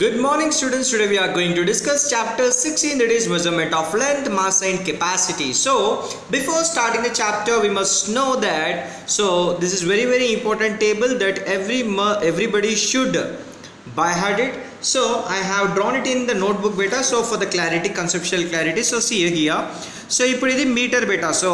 Good morning students. Today we are going to discuss chapter 16, that is measurement of length, mass and capacity. So before starting the chapter we must know that this is very important table that everybody should by heart it. So I have drawn it in the notebook beta, so for the clarity, conceptual clarity. So see here, so ఇప్పుడు ఇది metre బేటా. So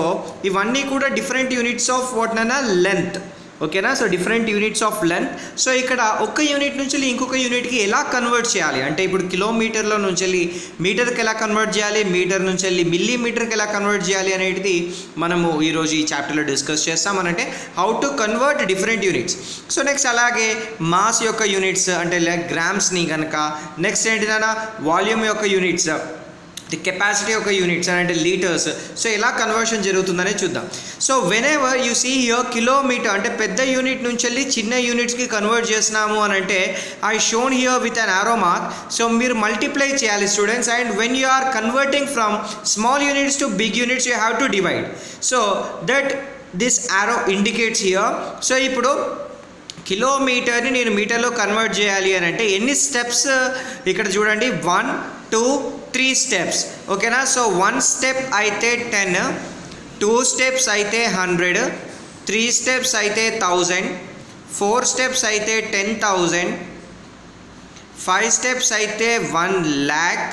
ఇవన్నీ కూడా different units of what నైనా length, ఓకేనా. So different units of length. So ఇక్కడ ఒక్క unit నుంచి ఇంకొక యూనిట్కి ఎలా కన్వర్ట్ చేయాలి అంటే, ఇప్పుడు కిలోమీటర్లో నుంచి మీటర్కి ఎలా కన్వర్ట్ చేయాలి, మీటర్ నుంచి మిల్లీమీటర్కి ఎలా కన్వర్ట్ చేయాలి అనేది మనము ఈరోజు ఈ చాప్టర్లో డిస్కస్ చేస్తామనంటే how to convert different units. So next అలాగే మాస్ యొక్క యూనిట్స్ అంటే లైక్ గ్రామ్స్ని కనుక, నెక్స్ట్ ఏంటిదన్నా వాల్యూమ్ యొక్క యూనిట్స్, కెపాసిటీ యొక్క యూనిట్స్ అంటే లీటర్స్. సో ఎలా కన్వర్షన్ జరుగుతుందనే చూద్దాం. So whenever you see here kilometre అంటే పెద్ద యూనిట్ నుంచి వెళ్ళి చిన్న యూనిట్స్కి కన్వర్ట్ చేస్తున్నాము అని అంటే I shown here with an arrow mark. So మీరు మల్టిప్లై చేయాలి students, and when you are converting from small units to big units you have to divide. So that this arrow indicates here. So ఇప్పుడు కిలోమీటర్ని నేను మీటర్లో convert చేయాలి అని అంటే ఎన్ని steps ఇక్కడ చూడండి, 1 2 3 స్టెప్స్, ఓకేనా. సో 1 స్టెప్ అయితే 10, 2 స్టెప్స్ అయితే 100, 3 స్టెప్స్ అయితే 1000, 4 స్టెప్స్ అయితే 10,000, 5 స్టెప్స్ అయితే 1 lakh,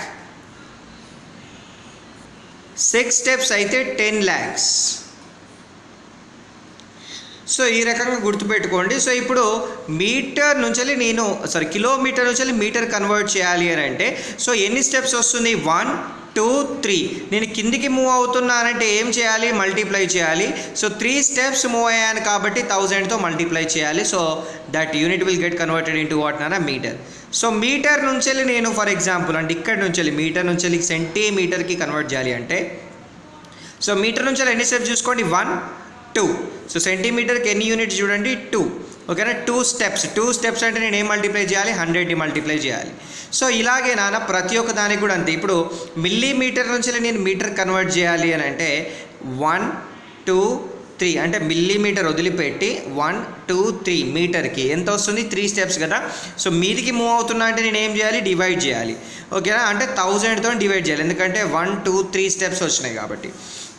6 స్టెప్స్ అయితే 10 lakhs. సో ఈ రకంగా గుర్తుపెట్టుకోండి. సో ఇప్పుడు మీటర్ నుంచి కిలోమీటర్ నుంచి మీటర్ కన్వర్ట్ చేయాలి అని అంటే సో ఎన్ని స్టెప్స్ వస్తుంది, 1 2 3. నేను కిందికి మూవ్ అవుతున్నానంటే ఏం చేయాలి, మల్టిప్లై చేయాలి. సో 3 స్టెప్స్ మూవ్ అయ్యాను కాబట్టి 1000తో మల్టిప్లై చేయాలి. So that unit will get converted into what నానా మీటర్. సో మీటర్ నుంచి నేను ఫర్ ఎగ్జాంపుల్ అంటే ఇక్కడ నుంచి మీటర్ నుంచి సెంటీమీటర్కి కన్వర్ట్ చేయాలి అంటే, సో మీటర్ నుంచి ఎన్ని స్టెప్స్ చూసుకోండి, 1 2. సో సెంటీమీటర్కి ఎన్ని యూనిట్స్ చూడండి, 2, ఓకేనా. 2 స్టెప్స్ అంటే నేను ఏం మల్టిప్లై చేయాలి, 100ని మల్టిప్లై చేయాలి. సో ఇలాగే ప్రతి ఒక్క దానికి కూడా అంతే. ఇప్పుడు మిల్లీమీటర్ నుంచి నేను మీటర్ కన్వర్ట్ చేయాలి అని అంటే 1 2 3 అంటే మిల్లీమీటర్ వదిలిపెట్టి 1 2 3 మీటర్కి ఎంత వస్తుంది, 3 స్టెప్స్ కదా. సో మీదికి మూవ్ అవుతున్నా అంటే నేను ఏం చేయాలి, డివైడ్ చేయాలి, ఓకేనా. అంటే 1000తో డివైడ్ చేయాలి, ఎందుకంటే 1 2 3 స్టెప్స్ వచ్చినాయి కాబట్టి.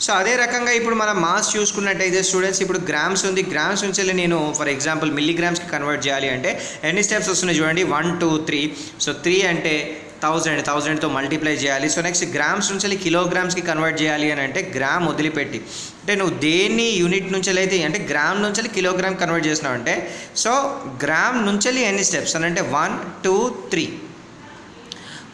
సో అదే రకంగా ఇప్పుడు మనం మాస్ చూసుకున్నట్టయితే స్టూడెంట్స్, ఇప్పుడు గ్రామ్స్ ఉంది, గ్రామ్స్ నుంచి నేను ఫర్ ఎగ్జాంపుల్ మిల్లీగ్రామ్స్కి కన్వర్ట్ చేయాలి అంటే ఎన్ని స్టెప్స్ వస్తున్నాయి చూడండి, 1 2 3. సో 3 అంటే 1000తో మల్టిప్లై చేయాలి. సో నెక్స్ట్ గ్రామ్స్ నుంచి కిలోగ్రామ్స్కి కన్వర్ట్ చేయాలి అని అంటే గ్రామ్ వదిలిపెట్టి అంటే నువ్వు దేన్ని యూనిట్ నుంచి అయితే అంటే గ్రామ్ నుంచి కిలోగ్రామ్ కన్వర్ట్ చేసినావు అంటే సో గ్రామ్ నుంచి ఎన్ని స్టెప్స్ అని అంటే 1 2 3,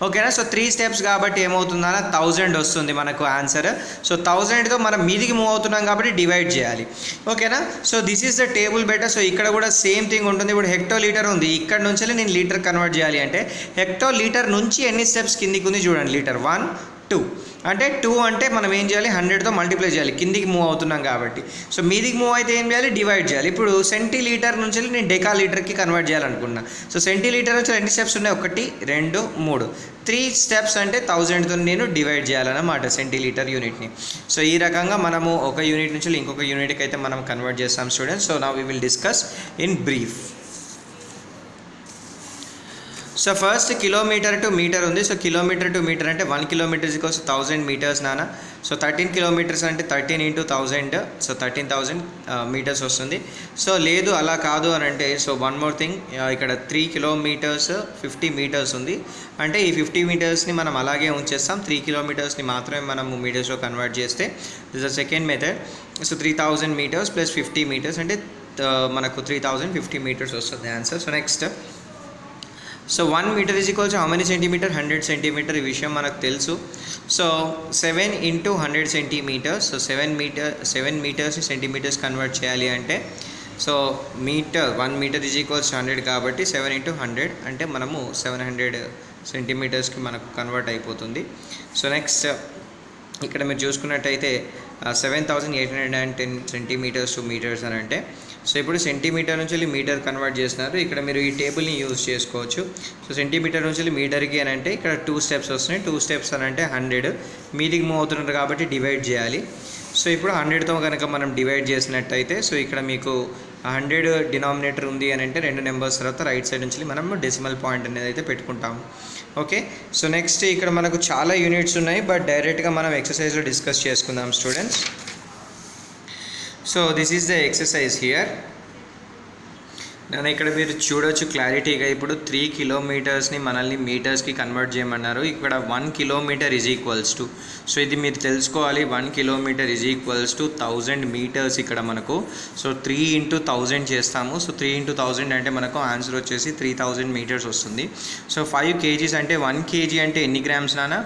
ఓకేనా. సో 3 స్టెప్స్ కాబట్టి ఏమవుతుందన్న 1000 వస్తుంది మనకు ఆన్సర్. సో 1000తో మనం మీదికి మూవ్ అవుతున్నాం కాబట్టి డివైడ్ చేయాలి, ఓకేనా. So this is the table better. So ఇక్కడ కూడా సేమ్ థింగ్ ఉంటుంది. ఇప్పుడు హెక్టోలీటర్ ఉంది, ఇక్కడ నుంచి నేను లీటర్ కన్వర్ట్ చేయాలి అంటే హెక్టోలీటర్ నుంచి ఎన్ని స్టెప్స్ కిందికి ఉంది చూడండి, లీటర్ 1 2 అంటే 2 అంటే మనం ఏం చేయాలి, 100తో మల్టిప్లై చేయాలి, కిందికి మూవ్ అవుతున్నాం కాబట్టి. సో మీదికి మూవ్ అయితే ఏం చేయాలి, డివైడ్ చేయాలి. ఇప్పుడు సెంటీలీటర్ నుంచి నేను డెకాలీటర్కి కన్వర్ట్ చేయాలనుకున్నా. సో సెంటీలీటర్ నుంచి ఎన్ని స్టెప్స్ ఉన్నాయి, 1 2 3, 3 స్టెప్స్ అంటే 1000తో నేను డివైడ్ చేయాలన్నమాట సెంటీలీటర్ యూనిట్ని. సో ఈ రకంగా మనము ఒక యూనిట్ నుంచి ఇంకొక యూనిట్కి అయితే మనం కన్వర్ట్ చేస్తాం students. So now we will discuss in brief. So first kilometre to metre ఉంది. సో కిలోమీటర్ టు మీటర్ అంటే 1 కిలోమీటర్ ఈక్వల్స్ 1000 మీటర్స్ నాన్న. సో 13 కిలోమీటర్స్ అంటే 13 × 1000, సో 13,000 మీటర్స్ వస్తుంది. సో లేదు అలా కాదు అని అంటే సో వన్ మోర్ థింగ్, ఇక్కడ 3 కిలోమీటర్స్ 50 మీటర్స్ ఉంది అంటే ఈ 50 మీటర్స్ని మనం అలాగే ఉంచేస్తాం, 3 కిలోమీటర్స్ని మాత్రమే మనం మీటర్స్లో కన్వర్ట్ చేస్తే this the second method. So 3000 metres plus 50 metres అంటే మనకు 3050 మీటర్స్ వస్తుంది answer. So next, so 1 metre is equals how many centimetre, 100 centimetre. ఈ విషయం మనకు తెలుసు. So 7 × 100 centimetres. So 7 metres centimetres convert చేయాలి అంటే సో 1 మీటర్ ఈజ్ ఈక్వల్స్ 100 కాబట్టి 7 × 100 అంటే మనము 700 సెంటీమీటర్స్కి మనకు కన్వర్ట్ అయిపోతుంది. సో నెక్స్ట్ ఇక్కడ మీరు చూసుకున్నట్టయితే 7810 సెంటీమీటర్స్ టు మీటర్స్ అని అంటే సో ఇప్పుడు సెంటీమీటర్ నుంచి మీటర్ కన్వర్ట్ చేస్తున్నారు. ఇక్కడ మీరు ఈ టేబుల్ని యూజ్ చేసుకోవచ్చు. సో సెంటీమీటర్ నుంచి మీటర్కి అని అంటే ఇక్కడ 2 స్టెప్స్ వస్తున్నాయి, 2 స్టెప్స్ అని అంటే 100 మీదికి మూవ్ అవుతున్నారు కాబట్టి డివైడ్ చేయాలి. సో ఇప్పుడు 100తో కనుక మనం డివైడ్ చేసినట్టయితే సో ఇక్కడ మీకు 100 డినామినేటర్ ఉంది అని అంటే 2 నెంబర్స్ తర్వాత రైట్ సైడ్ నుంచి మనం డెసిమల్ పాయింట్ అనేది అయితే పెట్టుకుంటాము. ఓకే, సో నెక్స్ట్ ఇక్కడ మనకు చాలా యూనిట్స్ ఉన్నాయి, బట్ డైరెక్ట్గా మనం ఎక్సర్సైజ్లో డిస్కస్ చేసుకుందాం students. So this is the exercise here. నేను ఇక్కడ మీరు చూడొచ్చు క్లారిటీగా. ఇప్పుడు 3 కిలోమీటర్స్ని మనల్ని మీటర్స్కి కన్వర్ట్ చేయమన్నారు. ఇక్కడ 1 kilometre is equals to, so ఇది మీరు తెలుసుకోవాలి, 1 kilometre is equals to 1000 metres ఇక్కడ మనకు. సో 3 × 1000 చేస్తాము. సో 3 × 1000 అంటే మనకు ఆన్సర్ వచ్చేసి 3000 మీటర్స్ వస్తుంది. సో 5 kgs అంటే 1 kg అంటే ఎన్ని గ్రామ్స్ నానా?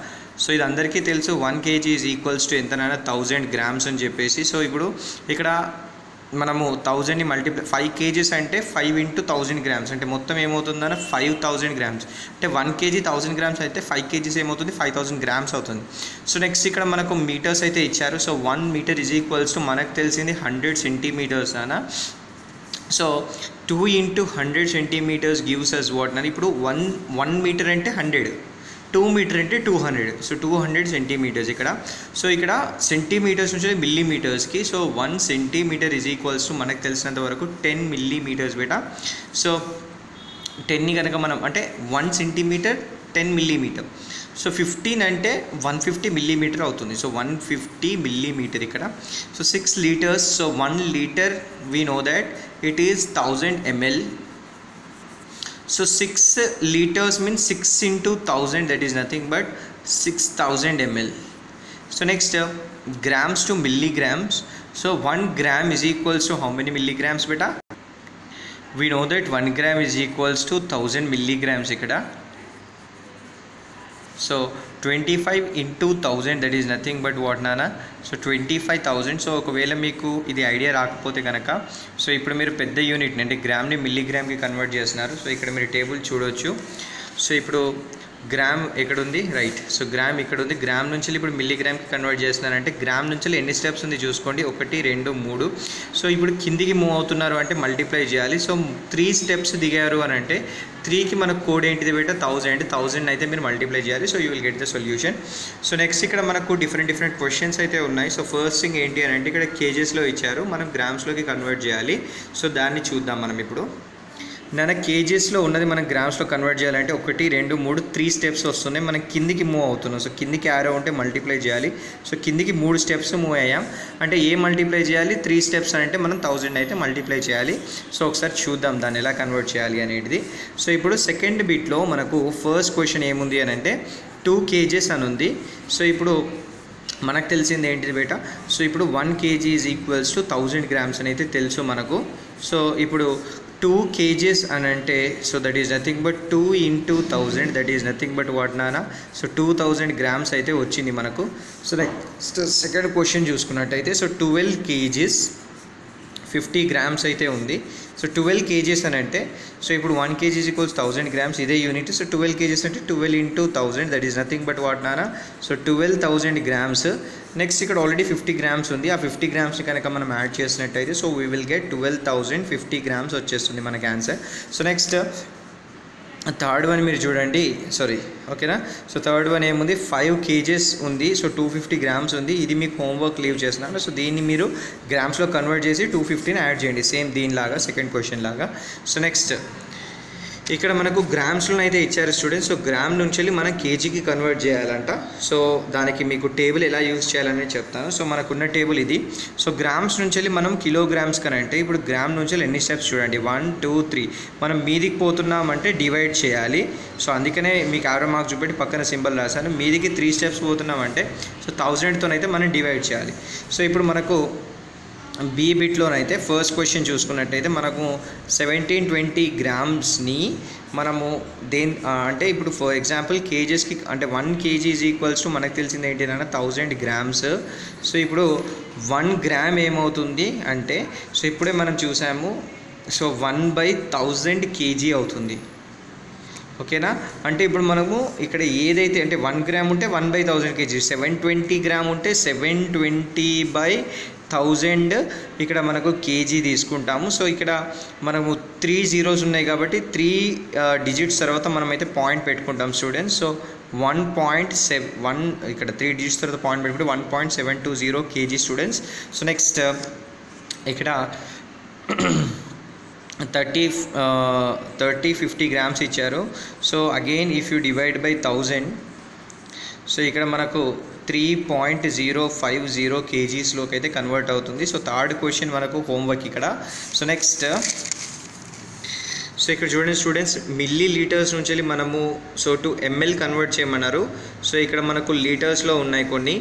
సో ఇది అందరికీ తెలుసు, 1 kg ఈజ్ ఈక్వల్స్ టు ఎంత నానా? 1000 గ్రామ్స్ అని చెప్పేసి. సో ఇప్పుడు ఇక్కడ మనము 1000ని మల్టిప్లై, 5 kgs అంటే 5 × 1000 గ్రామ్స్ అంటే మొత్తం ఏమవుతుందన్న 5000 గ్రామ్స్. అంటే 1 kg 1000 గ్రామ్స్ అయితే 5 kgs ఏమవుతుంది? 5000 గ్రామ్స్ అవుతుంది. సో నెక్స్ట్ ఇక్కడ మనకు మీటర్స్ అయితే ఇచ్చారు. So 1 metre is equals to మనకు తెలిసింది 100 సెంటీమీటర్స్ అన్న. So 2 × 100 centimetres gives us what అన్న. ఇప్పుడు 1 మీటర్ అంటే 100, 2 మీటర్ అంటే 200. సో 200 సెంటీమీటర్స్ ఇక్కడ. సో ఇక్కడ సెంటీమీటర్స్ నుంచి మిల్లీమీటర్స్కి. So 1 centimetre is equals to మనకు తెలిసినంత వరకు 10 మిల్లీమీటర్స్ బేటా. సో 10ని కనుక మనం అంటే 1 సెంటీమీటర్ 10 మిల్లీమీటర్. సో 15 అంటే 150 మిల్లీమీటర్ అవుతుంది. సో 150 మిల్లీమీటర్ ఇక్కడ. So 6 litres. So 1 litre we know that it is 1000 ml. So 6 liters means 6 × 1000, that is nothing but 6000 ml. So next grams to milligrams. So 1 gram is equals to how many milligrams beta? We know that 1 gram is equals to 1000 milligrams ikkada. So 25 × 1000, that is nothing but what nana? So 25,000. So ఒకవేళ మీకు ఇది idea రాకపోతే కనుక, so ఇప్పుడు మీరు పెద్ద యూనిట్ని అంటే గ్రామ్ని మిల్లీగ్రామ్కి convert చేస్తున్నారు. సో ఇక్కడ మీరు టేబుల్ చూడవచ్చు. సో ఇప్పుడు గ్రామ్ ఎక్కడుంది? రైట్. సో గ్రామ్ ఇక్కడ ఉంది. గ్రామ్ నుంచి ఇప్పుడు మిల్లీగ్రామ్కి కన్వర్ట్ చేస్తున్నారంటే గ్రామ్ నుంచి ఎన్ని స్టెప్స్ ఉంది చూసుకోండి. 1 2 3. సో ఇప్పుడు కిందికి మూవ్ అవుతున్నారు అంటే మల్టిప్లై చేయాలి. సో 3 స్టెప్స్ దిగారు అని అంటే 3కి మనకు కోడ్ ఏంటిది బేటా? 1000 అయితే మీరు మల్టిప్లై చేయాలి. So you will get the solution. So next ఇక్కడ మనకు డిఫరెంట్ క్వశ్చన్స్ అయితే ఉన్నాయి. సో ఫస్ట్ థింగ్ ఏంటి అని అంటే ఇక్కడ కేజెస్లో ఇచ్చారు, మనం గ్రామ్స్లోకి కన్వర్ట్ చేయాలి. సో దాన్ని చూద్దాం మనం ఇప్పుడు. నాన్న కేజీస్లో ఉన్నది మనం గ్రామ్స్లో కన్వర్ట్ చేయాలంటే 1 2 3 3 స్టెప్స్ వస్తున్నాయి. మనం కిందికి మూవ్ అవుతున్నాం. సో కిందికి యారో ఉంటే మల్టిప్లై చేయాలి. సో కిందికి 3 స్టెప్స్ మూవ్ అయ్యాం అంటే ఏ మల్టిప్లై చేయాలి? 3 స్టెప్స్ అంటే మనం 1000 అయితే మల్టిప్లై చేయాలి. సో ఒకసారి చూద్దాం దాన్ని ఎలా కన్వర్ట్ చేయాలి అనేది. సో ఇప్పుడు సెకండ్ బిట్లో మనకు ఫస్ట్ క్వశ్చన్ ఏముంది అని అంటే 2 kgs అని ఉంది. సో ఇప్పుడు మనకు తెలిసింది ఏంటిది బేటా? సో ఇప్పుడు 1 kg is equals to 1000 grams అని అయితే తెలుసు మనకు. సో ఇప్పుడు 2 kgs అని అంటే so that is nothing but 2 × 1000, that is nothing but what నానా? సో 2000 గ్రామ్స్ అయితే వచ్చింది మనకు. సో నెక్స్ట్ సెకండ్ క్వశ్చన్ చూసుకున్నట్టయితే సో 12 kgs 50 గ్రామ్స్ అయితే ఉంది. సో 12 kgs అని అంటే సో ఇప్పుడు 1 kg ఈజ్ ఈక్వల్స్ 1000 గ్రామ్స్, ఇదే యూనిట్. సో 12 kgs అంటే 12 × 1000, that is nothing but what నానా? So 12000 grams. నెక్స్ట్ ఇక్కడ ఆల్రెడీ 50 గ్రామ్స్ ఉంది. ఆ 50 గ్రామ్స్ని కనుక మనం యాడ్ చేసినట్టయితే so we will get 12050 grams వచ్చేస్తుంది మనకి answer. So next third one మీరు చూడండి, సారీ ఓకేనా. సో థర్డ్ వన్ ఏముంది? 5 kgs ఉంది. సో 250 గ్రామ్స్ ఉంది. ఇది మీకు హోంవర్క్ లీవ్ చేస్తున్నాను. సో దీన్ని మీరు గ్రామ్స్లో కన్వర్ట్ చేసి 250ని యాడ్ చేయండి, సేమ్ దీనిలాగా సెకండ్ క్వశ్చన్ లాగా. సో నెక్స్ట్ ఇక్కడ మనకు గ్రామ్స్లో అయితే ఇచ్చారు స్టూడెంట్స్. సో గ్రామ్ నుంచి వెళ్ళి మనం కేజీకి కన్వర్ట్ చేయాలంట. సో దానికి మీకు టేబుల్ ఎలా యూజ్ చేయాలని చెప్తాను. సో మనకున్న టేబుల్ ఇది. సో గ్రామ్స్ నుంచి వెళ్ళి మనం కిలోగ్రామ్స్ కనంటే ఇప్పుడు గ్రామ్ నుంచి వెళ్ళి ఎన్ని స్టెప్స్ చూడండి, 1 2 3. మనం మీదికి పోతున్నామంటే డివైడ్ చేయాలి. సో అందుకనే మీకు ఆరో మార్క్ చూపెట్టి పక్కన సింబల్ రాశాను. మీదికి 3 స్టెప్స్ పోతున్నామంటే సో 1000తోనైతే మనం డివైడ్ చేయాలి. సో ఇప్పుడు మనకు బి బిట్లోనైతే ఫస్ట్ క్వశ్చన్ చూసుకున్నట్టయితే మనకు 1720 గ్రామ్స్ని మనము అంటే ఇప్పుడు ఫర్ ఎగ్జాంపుల్ కేజెస్కి అంటే 1 kg ఈజ్ ఈక్వల్స్ టు మనకు తెలిసింది ఏంటంటే 1000 గ్రామ్స్. సో ఇప్పుడు 1 గ్రామ్ ఏమవుతుంది అంటే సో ఇప్పుడే మనం చూసాము. సో 1/1000 kg అవుతుంది. ఓకేనా. అంటే ఇప్పుడు మనము ఇక్కడ ఏదైతే అంటే 1 గ్రామ్ ఉంటే 1/1000 kg, 720 గ్రామ్ ఉంటే 720/1000 ఇక్కడ మనకు కేజీ తీసుకుంటాము. సో ఇక్కడ మనము 3 zeros ఉన్నాయి కాబట్టి 3 digits తర్వాత మనమైతే పాయింట్ పెట్టుకుంటాం స్టూడెంట్స్. సో 1.7 ఇక్కడ 3 digits తర్వాత పాయింట్ పెట్టుకుంటే 1.720 kg స్టూడెంట్స్. సో నెక్స్ట్ ఇక్కడ 50 grams ఇచ్చారు. So again if you divide by 1000, so ఇక్కడ మనకు 3.050 kgsలోకి అయితే కన్వర్ట్ అవుతుంది. సో థర్డ్ క్వశ్చన్ మనకు హోంవర్క్ ఇక్కడ. సో నెక్స్ట్, సో ఇక్కడ చూడండి స్టూడెంట్స్, మిల్లీ లీటర్స్ నుంచి మనము టు ml కన్వర్ట్ చేయమన్నారు. సో ఇక్కడ మనకు లీటర్స్లో ఉన్నాయి కొన్ని,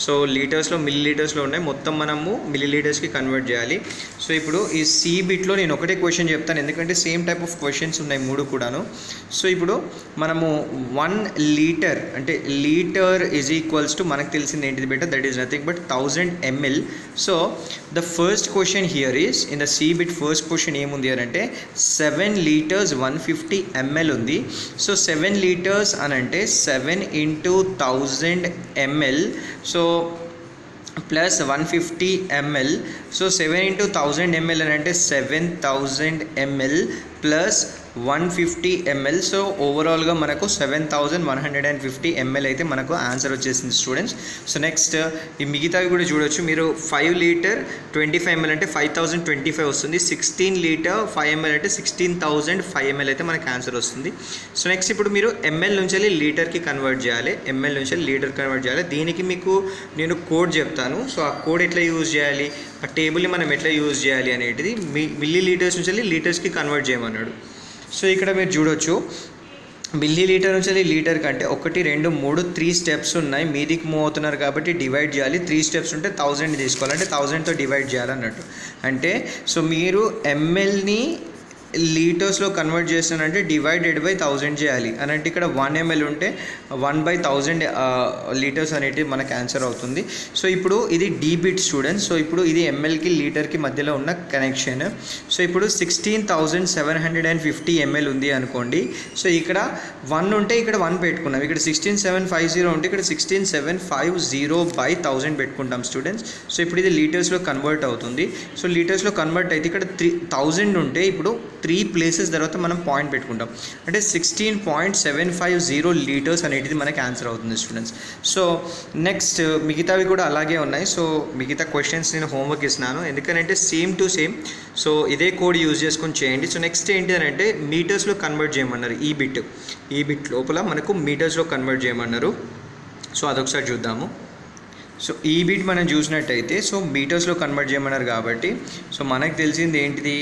సో లీటర్స్లో మిల్లీ లీటర్స్లో ఉన్నాయి, మొత్తం మనము మిల్లీ లీటర్స్కి కన్వర్ట్ చేయాలి. సో ఇప్పుడు ఈ సి బిట్లో నేను ఒకటే క్వశ్చన్ చెప్తాను, ఎందుకంటే సేమ్ టైప్ ఆఫ్ క్వశ్చన్స్ ఉన్నాయి 3 కూడాను. సో ఇప్పుడు మనము 1 లీటర్ అంటే లీటర్ ఈజ్ ఈక్వల్స్ టు మనకు తెలిసింది ఏంటిది బెట, that is nothing but 1000 ml. So the first question here is in the C bit first question ఏముంది అని అంటే 7 లీటర్స్ 150 ml ఉంది. సో 7 లీటర్స్ అని అంటే 7 into 1000 ml, so plus 150 ml. So 7 into 1000 ml అని అంటే 7000 ml ప్లస్ 150 ml. సో ఓవరాల్గా మనకు 7150 ml అయితే మనకు ఆన్సర్ వచ్చేసింది స్టూడెంట్స్. సో నెక్స్ట్ ఈ మిగతావి కూడా చూడొచ్చు మీరు. 5 లీటర్ 25 ml అంటే 5025 వస్తుంది. 16 లీటర్ 5 ml అంటే 16005 ml అయితే మనకు ఆన్సర్ వస్తుంది. సో నెక్స్ట్ ఇప్పుడు మీరు ml నుంచి లీటర్కి కన్వర్ట్ చేయాలి, ml నుంచి లీటర్ కన్వర్ట్ చేయాలి. దీనికి మీకు నేను కోడ్ చెప్తాను. సో ఆ కోడ్ ఎట్లా యూజ్ చేయాలి, ఆ టేబుల్ని మనం ఎట్లా యూజ్ చేయాలి అనేటిది మిల్లీ లీటర్స్ నుంచి లీటర్స్కి కన్వర్ట్ చేయమన్నాడు. సో ఇక్కడ మీరు చూడొచ్చు, మిల్లీ లీటర్ నుంచి లీటర్ కంటే 1 2 3 3 స్టెప్స్ ఉన్నాయి. మీదికి మూవ్ అవుతున్నారు కాబట్టి డివైడ్ చేయాలి. 3 స్టెప్స్ ఉంటే 1000 తీసుకోవాలి, అంటే 1000తో డివైడ్ చేయాలన్నట్టు. అంటే సో మీరు mlని లీటర్స్లో కన్వర్ట్ చేస్తానంటే డివైడెడ్ బై 1000 చేయాలి అని అంటే ఇక్కడ 1 ml ఉంటే 1/1000 లీటర్స్ అనేటివి మనకు ఆన్సర్ అవుతుంది. సో ఇప్పుడు ఇది డీ బిట్ స్టూడెంట్స్. సో ఇప్పుడు ఇది mlకి లీటర్కి మధ్యలో ఉన్న కనెక్షన్. సో ఇప్పుడు 16750 ml ఉంది అనుకోండి. సో ఇక్కడ 1 ఉంటే ఇక్కడ 1 పెట్టుకున్నాం, ఇక్కడ 16750 ఉంటే ఇక్కడ 16750/1000 పెట్టుకుంటాం స్టూడెంట్స్. సో ఇప్పుడు ఇది లీటర్స్లో కన్వర్ట్ అవుతుంది. సో లీటర్స్లో కన్వర్ట్ అయితే ఇక్కడ 1000 ఉంటే ఇప్పుడు 3 ప్లేసెస్ తర్వాత మనం పాయింట్ పెట్టుకుంటాం, అంటే 16.750 లీటర్స్ అనేటిది మనకి ఆన్సర్ అవుతుంది స్టూడెంట్స్. సో నెక్స్ట్ మిగతావి కూడా అలాగే ఉన్నాయి. సో మిగతా క్వశ్చన్స్ నేను హోంవర్క్ ఇస్తున్నాను, ఎందుకంటే సేమ్ టు సేమ్. సో ఇదే కోడ్ యూజ్ చేసుకొని చేయండి. సో నెక్స్ట్ ఏంటి అని అంటే మీటర్స్లో కన్వర్ట్ చేయమన్నారు. ఈ బిట్ లోపల మనకు మీటర్స్లో కన్వర్ట్ చేయమన్నారు. సో అదొకసారి చూద్దాము. సో ఈ బిట్ మనం చూసినట్టయితే సో మీటర్స్లో కన్వర్ట్ చేయమన్నారు కాబట్టి సో మనకు తెలిసింది ఏంటిది,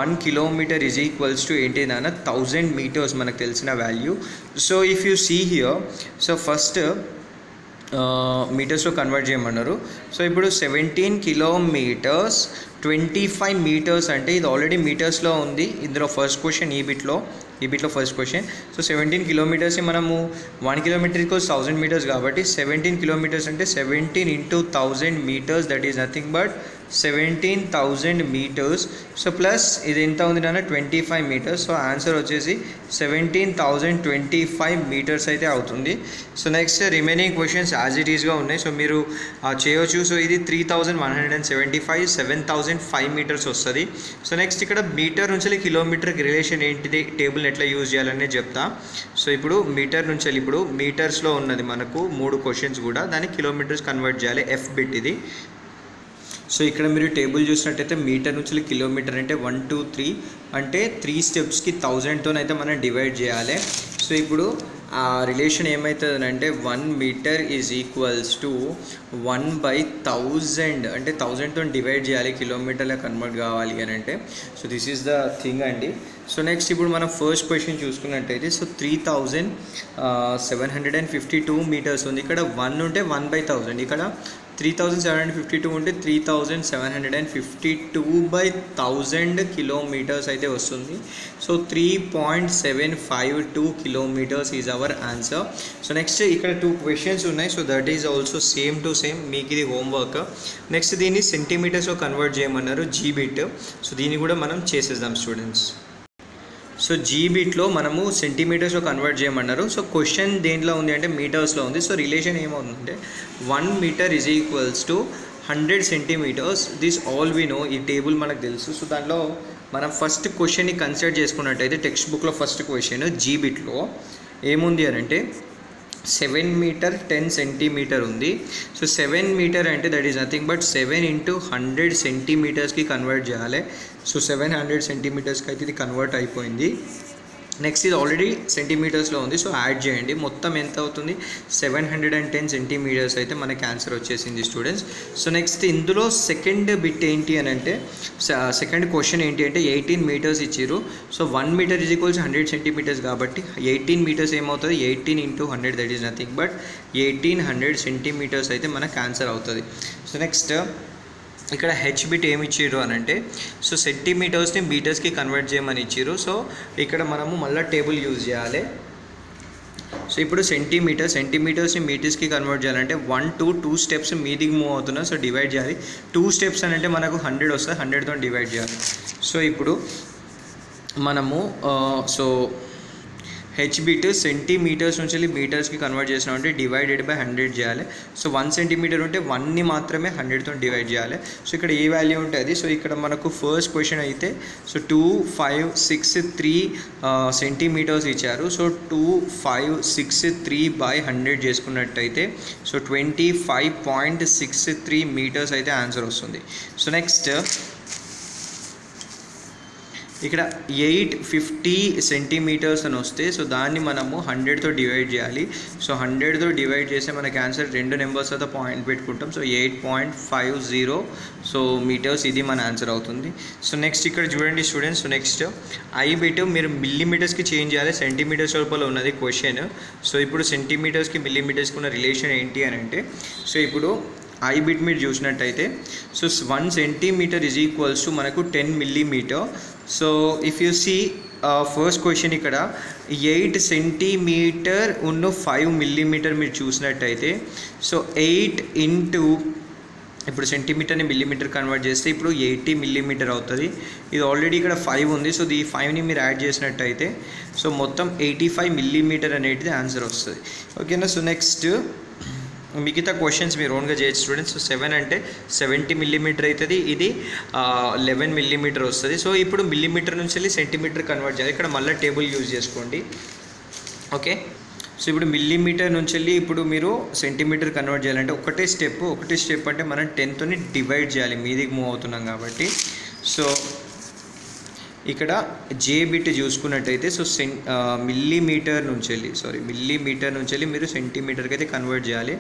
1 కిలోమీటర్ ఈజ్ ఈక్వల్స్ టు ఏంటి నాన్న 1000 మీటర్స్ మనకు తెలిసిన value. So if you see here, so first మీటర్స్లో కన్వర్ట్ చేయమన్నారు. సో ఇప్పుడు 17 కిలోమీటర్స్ 25 మీటర్స్ అంటే ఇది ఆల్రెడీ మీటర్స్లో ఉంది ఇందులో ఫస్ట్ క్వశ్చన్ ఈ బిట్లో ఫస్ట్ క్వశ్చన్. సో 17 కిలోమీటర్స్ మనము 1 కిలోమీటర్ ఈక్వల్స్ 1000 మీటర్స్ కాబట్టి 17 కిలోమీటర్స్ అంటే 17 into 1000 metres, that is nothing but 17,000 metres. So plus ఇది ఎంత ఉంది నాన్న 25 మీటర్స్. సో ఆన్సర్ వచ్చేసి 17,025 మీటర్స్ అయితే అవుతుంది. So next remaining questions as it ఈస్గా ఉన్నాయి, సో మీరు చేయవచ్చు. సో ఇది 3175 7,005 మీటర్స్ వస్తుంది. సో నెక్స్ట్ ఇక్కడ మీటర్ నుంచి కిలోమీటర్కి రిలేషన్ ఏంటిది, టేబుల్ని ఎట్లా యూజ్ చేయాలనే చెప్తా. సో ఇప్పుడు మీటర్ నుంచి ఇప్పుడు మీటర్స్లో ఉన్నది మనకు 3 క్వశ్చన్స్ కూడా, దాన్ని కిలోమీటర్స్ కన్వర్ట్ చేయాలి, ఎఫ్ బిట్ ఇది. సో ఇక్కడ మీరు టేబుల్ చూసినట్టయితే మీటర్ నుంచి కిలోమీటర్ అంటే 1 2 3 అంటే 3 స్టెప్స్కి 1000తోనైతే మనం డివైడ్ చేయాలి. సో ఇప్పుడు ఆ రిలేషన్ ఏమవుతుంది అంటే 1 మీటర్ ఈజ్ ఈక్వల్స్ టు 1/1000 అంటే 1000తో డివైడ్ చేయాలి, కిలోమీటర్లో కన్వర్ట్ కావాలి అని అంటే. So this is the thing అండి. సో నెక్స్ట్ ఇప్పుడు మనం ఫస్ట్ క్వశ్చన్ చూసుకున్నట్టయితే సో 3752 మీటర్స్ ఉంది. ఇక్కడ 1 ఉంటే 1/1000, ఇక్కడ 3752 ఉంటే 3752/1000 కిలోమీటర్స్ అయితే వస్తుంది. So 3.752 kilometres is our answer. So next ఇక్కడ 2 క్వశ్చన్స్ ఉన్నాయి. So that is also same to same, మీకు ఇది హోంవర్క్. నెక్స్ట్ దీన్ని సెంటీమీటర్స్లో కన్వర్ట్ చేయమన్నారు, జీబిట్. సో దీన్ని కూడా మనం చేసేద్దాం స్టూడెంట్స్. సో జీబిట్లో మనము సెంటీమీటర్స్లో కన్వర్ట్ చేయమన్నారు. సో క్వశ్చన్ దేంట్లో ఉంది అంటే మీటర్స్లో ఉంది. సో రిలేషన్ ఏమవుతుందంటే 1 metre is equals to 100 centimetres. This all we know, ఈ టేబుల్ మనకు తెలుసు. సో దాంట్లో మనం ఫస్ట్ క్వశ్చన్ని కన్సిడర్ చేసుకున్నట్టయితే టెక్స్ట్ బుక్లో ఫస్ట్ క్వశ్చన్ జీబిట్లో ఏముంది అని అంటే 7 మీటర్ 10 సెంటీమీటర్ ఉంది. సో 7 మీటర్ అంటే that is nothing but 7 into 100 సెంటీమీటర్స్కి కన్వర్ట్ చేయాలి. సో 700 సెంటీమీటర్స్కి అయితే ఇది కన్వర్ట్ అయిపోయింది. నెక్స్ట్ ఇది ఆల్రెడీ సెంటీమీటర్స్లో ఉంది, సో యాడ్ చేయండి. మొత్తం ఎంత అవుతుంది? 710 సెంటీమీటర్స్ అయితే మనకి ఆన్సర్ వచ్చేసింది స్టూడెంట్స్. సో నెక్స్ట్ ఇందులో సెకండ్ బిట్ ఏంటి అని అంటే, సెకండ్ క్వశ్చన్ ఏంటి అంటే 18 మీటర్స్ ఇచ్చారు. So 1 metre is equals 100 centimetres కాబట్టి 18 మీటర్స్ ఏమవుతుంది? 18 into 100 that is nothing but 1800 centimetres అయితే మనకు ఆన్సర్ అవుతుంది. సో నెక్స్ట్ ఇక్కడ హెచ్ బిట్ ఏమి ఇచ్చారు అని అంటే, సో సెంటీమీటర్స్ని మీటర్స్కి కన్వర్ట్ చేయమని ఇచ్చారు. సో ఇక్కడ మనము మళ్ళీ టేబుల్ యూజ్ చేయాలి. సో ఇప్పుడు సెంటీమీటర్స్ని మీటర్స్కి కన్వర్ట్ చేయాలంటే 1 to 2 స్టెప్స్ మీదికి మూవ్ అవుతున్నాం. సో డివైడ్ చేయాలి. 2 స్టెప్స్ అని అంటే మనకు 100 వస్తుంది, 100తో డివైడ్ చేయాలి. సో ఇప్పుడు మనము సో హెచ్ బిట్ సెంటీమీటర్స్ నుంచి మీటర్స్కి కన్వర్ట్ చేసినామంటే డివైడెడ్ బై 100 చేయాలి. సో 1 సెంటీమీటర్ ఉంటే 1ని మాత్రమే 100తో డివైడ్ చేయాలి. సో ఇక్కడ ఏ వాల్యూ ఉంటుంది? సో ఇక్కడ మనకు ఫస్ట్ క్వశ్చన్ అయితే సో 2, 5, 6, 3 సెంటీమీటర్స్ ఇచ్చారు. సో 2, 5, 6, 3 బై 100 చేసుకున్నట్టయితే సో 25.63 మీటర్స్ అయితే ఆన్సర్ వస్తుంది. సో నెక్స్ట్ ఇక్కడ 850 సెంటీమీటర్స్ అని వస్తే సో దాన్ని మనము 100తో డివైడ్ చేయాలి. సో 100తో డివైడ్ చేస్తే మనకి ఆన్సర్ 2 నెంబర్స్ అయితే పాయింట్ పెట్టుకుంటాం. సో 8.50 సో మీటర్స్ ఇది మన ఆన్సర్ అవుతుంది. సో నెక్స్ట్ ఇక్కడ చూడండి students. So next I bit మీరు మిల్లీమీటర్స్కి చేంజ్ చేయాలి. సెంటీమీటర్స్ లోపల ఉన్నది క్వశ్చన్. సో ఇప్పుడు సెంటీమీటర్స్కి మిల్లీమీటర్స్కి ఉన్న రిలేషన్ ఏంటి అని అంటే, సో ఇప్పుడు ఐ బిట్ మీరు చూసినట్టయితే so 1 centimetre is equals to మనకు 10 millimetre. So if you see first question ఇక్కడ 8 సెంటీమీటర్ ఉన్న 5 మిల్లీమీటర్ మీరు చూసినట్టయితే సో 8 ఇంటూ ఇప్పుడు సెంటీమీటర్ని మిల్లీమీటర్ కన్వర్ట్ చేస్తే ఇప్పుడు 80 మిల్లీమీటర్ అవుతుంది. ఇది ఆల్రెడీ ఇక్కడ 5 ఉంది. సో ఈ 5ని మీరు యాడ్ చేసినట్టయితే సో మొత్తం 85 మిల్లీమీటర్ అనేది ఆన్సర్ వస్తుంది. ఓకేనా. సో నెక్స్ట్ మిగతా క్వశ్చన్స్ మీరు ఓన్గా చేయొచ్చు స్టూడెంట్స్. సో 7 అంటే 70 మిల్లీమీటర్ అవుతుంది. ఇది 11 మిల్లీమీటర్ వస్తుంది. సో ఇప్పుడు మిల్లీమీటర్ నుంచి వెళ్ళి సెంటీమీటర్ కన్వర్ట్ చేయాలి. ఇక్కడ మళ్ళీ టేబుల్ యూజ్ చేసుకోండి. ఓకే. సో ఇప్పుడు మిల్లీమీటర్ నుంచి వెళ్ళి ఇప్పుడు మీరు సెంటీమీటర్ కన్వర్ట్ చేయాలంటే ఒకటే స్టెప్ అంటే మనం 10తో డివైడ్ చేయాలి, మీదికి మూవ్ అవుతున్నాం కాబట్టి. సో ఇక్కడ జే బిట్ చూసుకున్నట్టయితే సో మిల్లీమీటర్ నుంచి వెళ్ళి మీరు సెంటీమీటర్కి అయితే కన్వర్ట్ చేయాలి.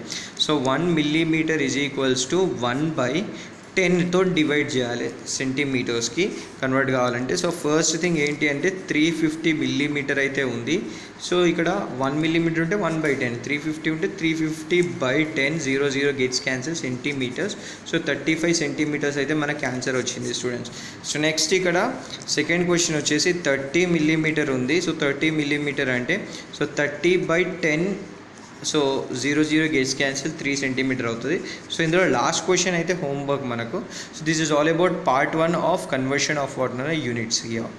So 1 millimetre is equals to 1/10తో డివైడ్ చేయాలి సెంటీమీటర్స్కి కన్వర్ట్ కావాలంటే. సో ఫస్ట్ థింగ్ ఏంటి అంటే 350 మిల్లీమీటర్ అయితే ఉంది. సో ఇక్కడ 1 మిల్లీమీటర్ ఉంటే 1/10, 350 ఉంటే 350/10, 0 gets cancel centimetres. So 35 centimetres అయితే మనకు ఆన్సర్ వచ్చింది స్టూడెంట్స్. సో నెక్స్ట్ ఇక్కడ సెకండ్ క్వశ్చన్ వచ్చేసి 30 మిల్లీమీటర్ ఉంది. సో 30 మిల్లీమీటర్ అంటే so 30/10, so 0 gets cancel 3 centimetre అవుతుంది. సో ఇందులో లాస్ట్ క్వశ్చన్ అయితే హోంవర్క్ మనకు. So this is all about part 1 of conversion of what units here.